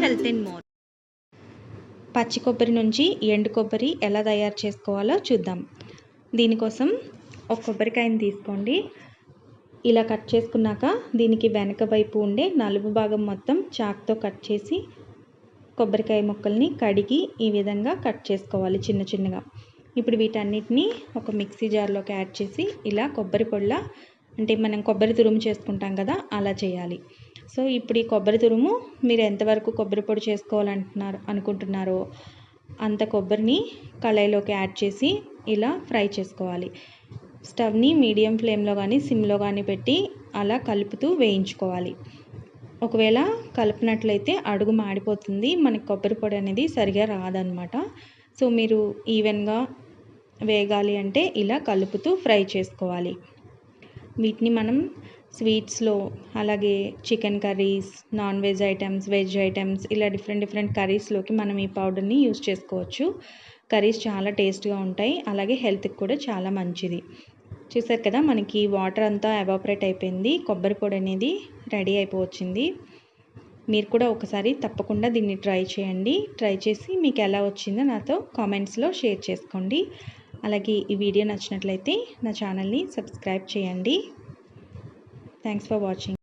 health and more. పచ్చి కొబ్బరి నుంచి ఎండు కొబ్బరి ఎలా తయారు చేసుకోవాలో చూద్దాం. దీనికోసం ఒక కొబ్బరికాయని తీసుకోండి. ఇలా కట్ చేసుకున్నాక దీనికి వెనక వైపు ఉండే నలుపు భాగం మొత్తం చాక్తో కట్ చేసి కొబ్బరికాయ ముక్కల్ని కడిగి ఈ విధంగా కట్ చేసుకోవాలి చిన్న చిన్నగా. ఇప్పుడు వీటన్నిటిని ఒక మిక్సీ జార్లోకి యాడ్ చేసి ఇలా కొబ్బరి పొడిలా, అంటే మనం కొబ్బరి తురుము చేసుకుంటాం కదా, అలా చేయాలి. సో ఇప్పుడు ఈ కొబ్బరి తురుము మీరు ఎంతవరకు కొబ్బరి పొడి అనుకుంటున్నారో అంత కొబ్బరిని కళాయిలోకి యాడ్ చేసి ఇలా ఫ్రై చేసుకోవాలి. స్టవ్ని మీడియం ఫ్లేమ్లో కానీ సిమ్లో కానీ పెట్టి అలా కలుపుతూ వేయించుకోవాలి. ఒకవేళ కలిపినట్లయితే అడుగు మాడిపోతుంది, మనకి కొబ్బరి పొడి అనేది సరిగా రాదనమాట. సో మీరు ఈవెన్గా వేగాలి అంటే ఇలా కలుపుతూ ఫ్రై చేసుకోవాలి. వీటిని మనం స్వీట్స్లో, అలాగే chicken curries, non veg items, veg items, ఇలా డిఫరెంట్ కర్రీస్లోకి మనం ఈ పౌడర్ని యూస్ చేసుకోవచ్చు. కర్రీస్ చాలా టేస్ట్గా ఉంటాయి, అలాగే హెల్త్కి కూడా చాలా మంచిది. చూసారు కదా, మనకి వాటర్ అంతా ఎవాపరేట్ అయిపోయింది, కొబ్బరి పొడి అనేది రెడీ అయిపోవచ్చింది. మీరు కూడా ఒకసారి తప్పకుండా దీన్ని ట్రై చేయండి. ట్రై చేసి మీకు ఎలా వచ్చిందో నాతో కామెంట్స్లో షేర్ చేసుకోండి. అలాగే ఈ వీడియో నచ్చినట్లయితే నా ఛానల్ని సబ్స్క్రైబ్ చేయండి. Thanks for watching.